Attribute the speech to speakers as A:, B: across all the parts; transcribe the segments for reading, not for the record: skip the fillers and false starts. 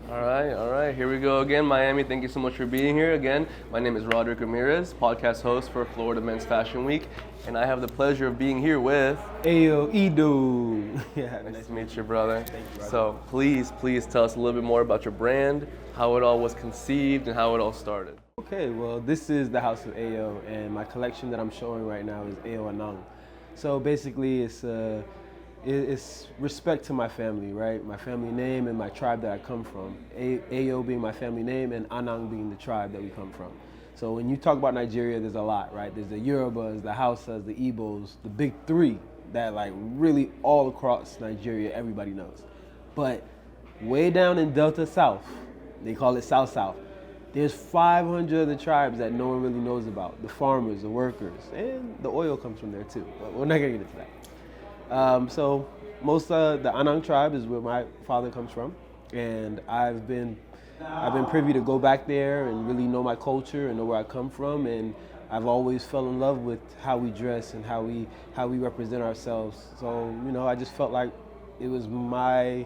A: All right, here we go again. Miami, thank you so much for being here again. My name is Roderick Ramirez, podcast host for Florida Men's Fashion Week, and I have the pleasure of being here with
B: Eyo Annang. Yeah,
A: nice to meet you, brother.
B: Thank you, brother.
A: So please tell us a little bit more about your brand, how it all was conceived, and how it all started.
B: Okay, well, this is the House of Eyo, and my collection that I'm showing right now is Eyo Annang. So basically, it's respect to my family, right? My family name and my tribe that I come from. Eyo being my family name and Annang being the tribe that we come from. So when you talk about Nigeria, there's a lot, right? There's the Yorubas, the Hausas, the Igbos, the big three that like really all across Nigeria, everybody knows. But way down in Delta South, they call it South South, there's 500 other tribes that no one really knows about. The farmers, the workers, and the oil comes from there too. But we're not gonna get into that. So most of the Annang tribe is where my father comes from, and I've been privy to go back there and really know my culture and know where I come from, and I've always fell in love with how we dress and how we represent ourselves. So I just felt like it was my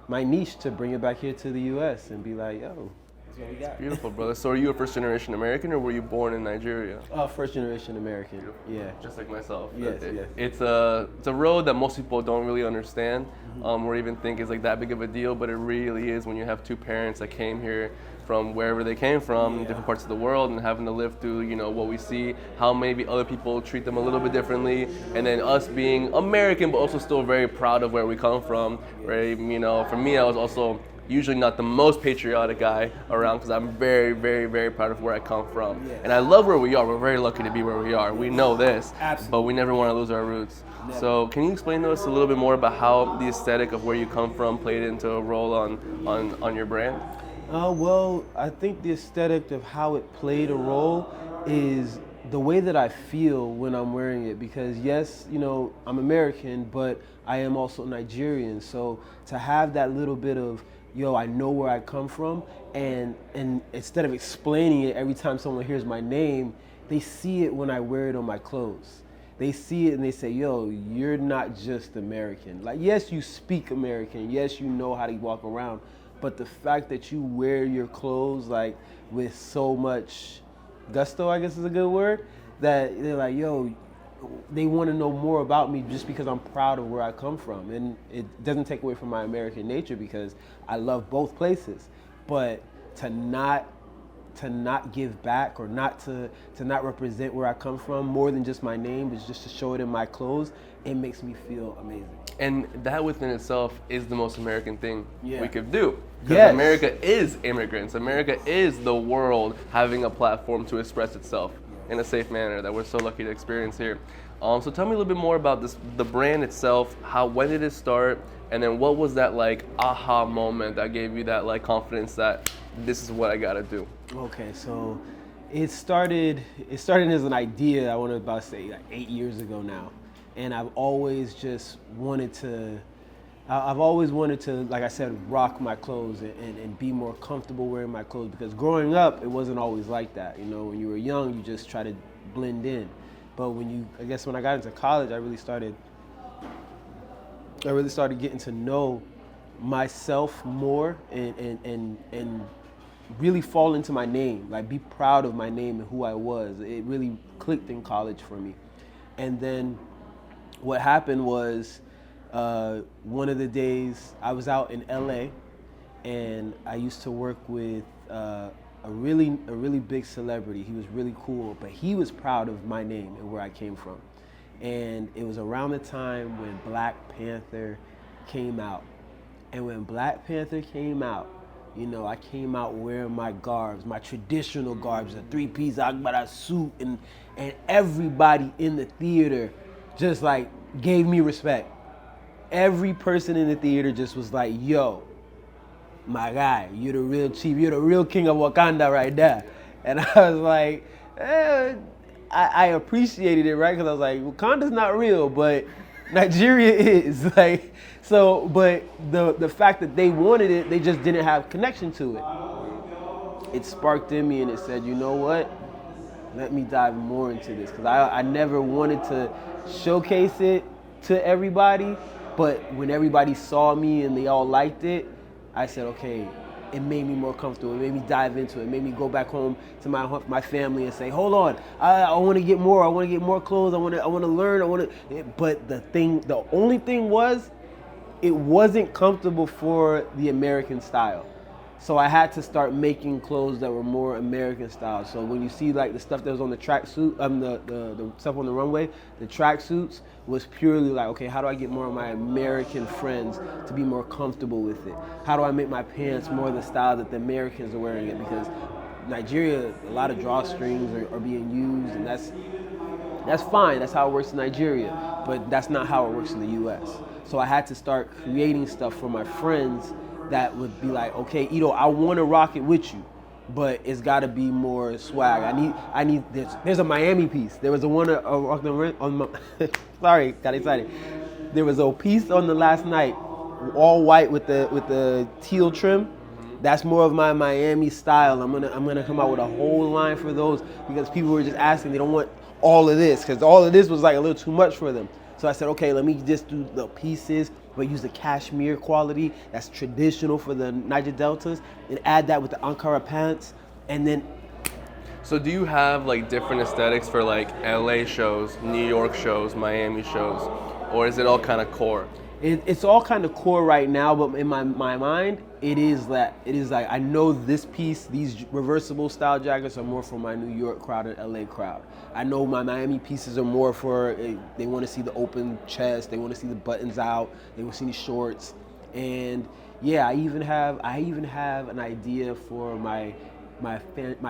B: niche to bring it back here to the U.S. and be like, yo, that's what we got.
A: Beautiful, brother. So are you a first generation American or were you born in Nigeria?
B: First generation American.
A: Beautiful.
B: Yeah.
A: Just like myself.
B: Yes, yes.
A: It's a road that most people don't really understand, or even think is like that big of a deal, but it really is when you have two parents that came here from wherever they came from, different parts of the world, and having to live through, what we see, how maybe other people treat them a little bit differently, and then us being American, but also still very proud of where we come from, right? For me, I was also usually not the most patriotic guy around because I'm very, very, very proud of where I come from.
B: Yes.
A: And I love where we are. We're very lucky to be where we are. We know this,
B: Absolutely.
A: but we never want to lose our roots.
B: Never.
A: So can you explain to us a little bit more about how the aesthetic of where you come from played into a role on your brand?
B: Well, I think the aesthetic of how it played a role is the way that I feel when I'm wearing it. Because yes, I'm American, but I am also Nigerian. So to have that little bit of, I know where I come from, and instead of explaining it every time someone hears my name, they see it when I wear it on my clothes. They see it and they say, yo, you're not just American. Like, yes, you speak American. Yes, you know how to walk around. But the fact that you wear your clothes like with so much gusto, I guess is a good word, that they're like, yo, they want to know more about me just because I'm proud of where I come from. And it doesn't take away from my American nature because I love both places. But to not give back or to not represent where I come from more than just my name, but just to show it in my clothes, it makes me feel amazing.
A: And that within itself is the most American thing we could do. Because
B: Yes.
A: America is immigrants. America is the world having a platform to express itself in a safe manner that we're so lucky to experience here. So tell me a little bit more about the brand itself. When did it start? And then what was that like aha moment that gave you that like confidence that this is what I gotta do?
B: Okay, so it started as an idea, I want to about say like 8 years ago now. And I've always wanted to, like I said, rock my clothes and be more comfortable wearing my clothes, because growing up, it wasn't always like that. When you were young, you just try to blend in. But when I got into college, I really started getting to know myself more and really fall into my name, like be proud of my name and who I was. It really clicked in college for me. And then what happened was one of the days I was out in LA, and I used to work with a really big celebrity. He was really cool, but he was proud of my name and where I came from. And it was around the time when Black Panther came out. And when Black Panther came out, I came out wearing my garbs, my traditional garbs, a three-piece Agbada suit, and everybody in the theater just like gave me respect. Every person in the theater just was like, yo, my guy, you're the real chief, you're the real king of Wakanda right there. And I was like, I appreciated it, right? Because I was like, Wakanda's not real, but Nigeria is. But the fact that they wanted it, they just didn't have connection to it. It sparked in me and it said, you know what? Let me dive more into this. Because I never wanted to showcase it to everybody, but when everybody saw me and they all liked it, I said, okay, it made me more comfortable. It made me dive into it. It made me go back home to my family and say, hold on, I want to get more. I want to get more clothes. I want to learn. But the only thing was, it wasn't comfortable for the American style. So I had to start making clothes that were more American style. So when you see like the stuff that was on the tracksuit, the stuff on the runway, the tracksuits was purely like, okay, how do I get more of my American friends to be more comfortable with it? How do I make my pants more the style that the Americans are wearing it? Because Nigeria, a lot of drawstrings are being used, and that's fine. That's how it works in Nigeria, but that's not how it works in the U.S. So I had to start creating stuff for my friends that would be like, okay, Edo, I want to rock it with you, but it's got to be more swag. I need. There's a Miami piece. There was a one on my, sorry, got excited. There was a piece on the last night, all white with the teal trim. That's more of my Miami style. I'm gonna come out with a whole line for those because people were just asking. They don't want all of this because all of this was like a little too much for them. So I said, okay, let me just do the pieces, but use the cashmere quality that's traditional for the Niger Deltas, and add that with the Ankara pants, and then.
A: So do you have like different aesthetics for like LA shows, New York shows, Miami shows, or is it all kind of core?
B: It's all kind of core right now, but in my mind, it is like I know this piece, these reversible style jackets are more for my New York crowd and LA crowd. I know my Miami pieces are more for, they want to see the open chest, they want to see the buttons out, they want to see the shorts, and yeah, I even have an idea for my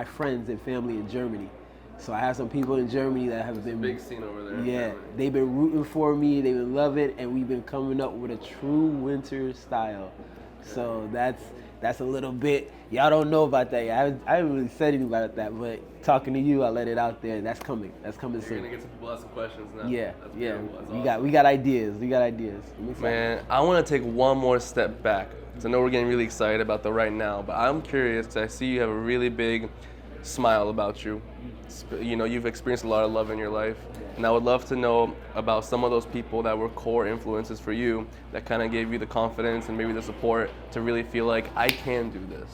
B: friends and family in Germany. So I have some people in Germany that have been
A: big scene over there.
B: Yeah, they've been rooting for me. They've been loving it, and we've been coming up with a true winter style. So that's a little bit. Y'all don't know about that yet. I haven't really said anything about that, but talking to you, I let it out there. That's coming. That's coming soon.
A: You're gonna get some people asking questions now.
B: Yeah,
A: That's
B: yeah.
A: beautiful.
B: We
A: That's
B: got ideas. We got ideas.
A: Man, I want to take one more step back because I know we're getting really excited about the right now, but I'm curious because I see you have a really big smile about you. You know, you've experienced a lot of love in your life, and I would love to know about some of those people that were core influences for you that kind of gave you the confidence and maybe the support to really feel like I can do this.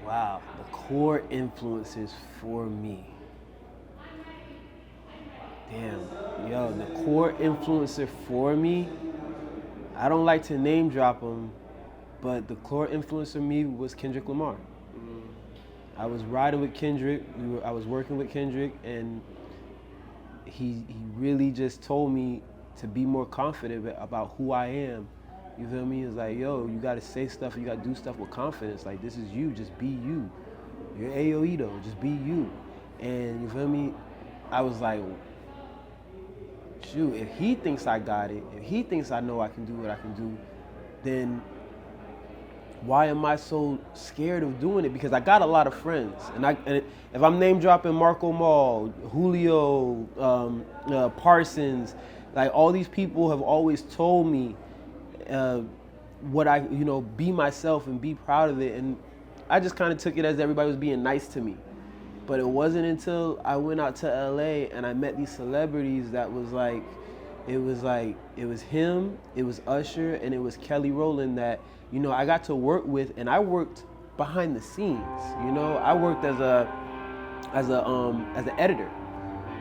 B: Wow, the core influences for me. Damn, yo, the core influencer for me, I don't like to name drop them, but the core influencer me was Kendrick Lamar. I was riding with Kendrick, I was working with Kendrick, and he really just told me to be more confident about who I am. You feel me? It's like, yo, you gotta say stuff, you gotta do stuff with confidence. Like, this is you, just be you. You're Eyo Edo, just be you. And you feel me? I was like, shoot, if he thinks I got it, if he thinks I know I can do what I can do, then why am I so scared of doing it? Because I got a lot of friends, and if I'm name dropping Marco Mall, Julio, Parsons, like all these people have always told me what be myself and be proud of it, and I just kind of took it as everybody was being nice to me. But it wasn't until I went out to LA and I met these celebrities that was like, it was him, it was Usher, and it was Kelly Rowland that, you know, I got to work with, and I worked behind the scenes. You know, I worked as an editor,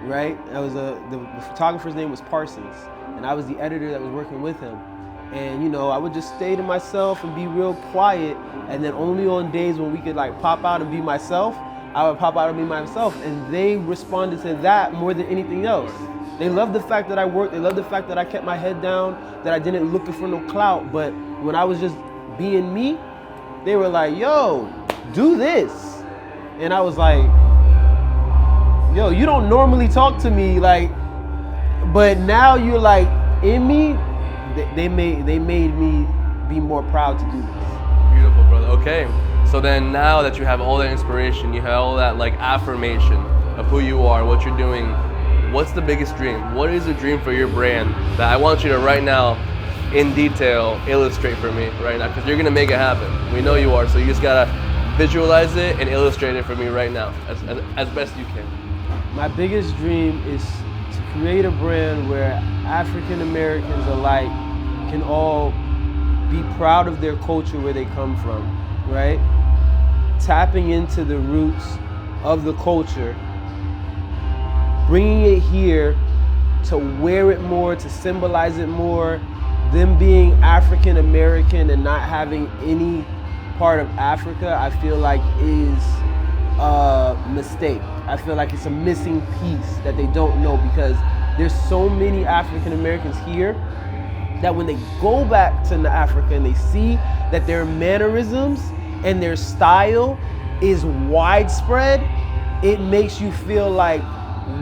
B: right? The photographer's name was Parsons, and I was the editor that was working with him. And you know, I would just stay to myself and be real quiet, and then only on days when we could like pop out and be myself, I would pop out and be myself, and they responded to that more than anything else. They loved the fact that I worked, they loved the fact that I kept my head down, that I didn't look for no clout, but when I was just being me, they were like, yo, do this. And I was like, yo, you don't normally talk to me, like, but now you're like in me. They made me be more proud to do this.
A: Beautiful, brother. Okay, so then now that you have all that inspiration, you have all that like affirmation of who you are, what you're doing, what's the biggest dream? What is the dream for your brand that I want you to right now, in detail, illustrate for me right now? Because you're gonna make it happen. We know you are, so you just gotta visualize it and illustrate it for me right now, as best you can.
B: My biggest dream is to create a brand where African Americans alike can all be proud of their culture where they come from, right? Tapping into the roots of the culture, bringing it here to wear it more, to symbolize it more. Them being African American and not having any part of Africa, I feel like is a mistake. I feel like it's a missing piece that they don't know, because there's so many African Americans here that when they go back to Africa and they see that their mannerisms and their style is widespread, it makes you feel like,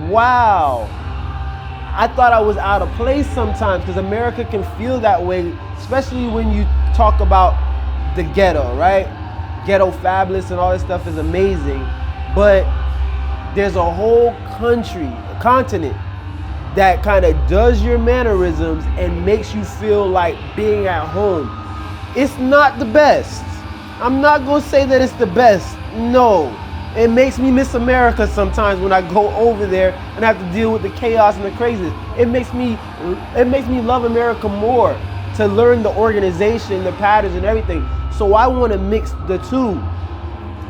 B: wow, I thought I was out of place sometimes, because America can feel that way, especially when you talk about the ghetto, right? Ghetto fabulous and all this stuff is amazing, but there's a whole country, a continent, that kind of does your mannerisms and makes you feel like being at home. It's not the best. I'm not gonna say that it's the best, no. It makes me miss America sometimes when I go over there and have to deal with the chaos and the craziness. It makes me love America more, to learn the organization, the patterns and everything. So I want to mix the two.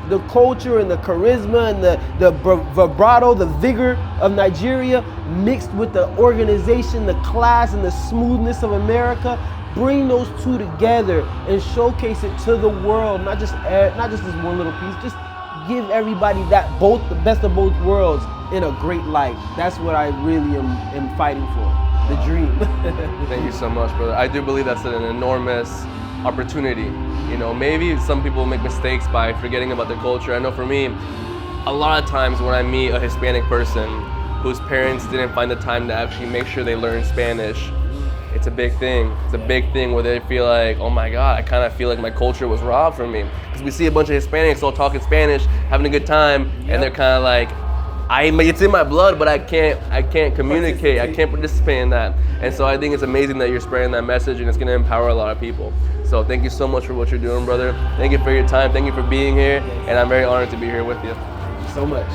B: The culture and the charisma and the vibrato, the vigor of Nigeria mixed with the organization, the class and the smoothness of America. Bring those two together and showcase it to the world, not just this one little piece. Just give everybody that the best of both worlds in a great light. That's what I really am fighting for, the dream.
A: Thank you so much, brother. I do believe that's an enormous opportunity. You know, maybe some people make mistakes by forgetting about their culture. I know for me, a lot of times when I meet a Hispanic person whose parents didn't find the time to actually make sure they learn Spanish, it's a big thing. It's a big thing where they feel like, oh my God, I kind of feel like my culture was robbed from me. Because we see a bunch of Hispanics all talking Spanish, having a good time, and they're kind of like, it's in my blood, but I can't communicate. I can't participate in that. And so I think it's amazing that you're spreading that message, and it's going to empower a lot of people. So thank you so much for what you're doing, brother. Thank you for your time. Thank you for being here, and I'm very honored to be here with you.
B: So much.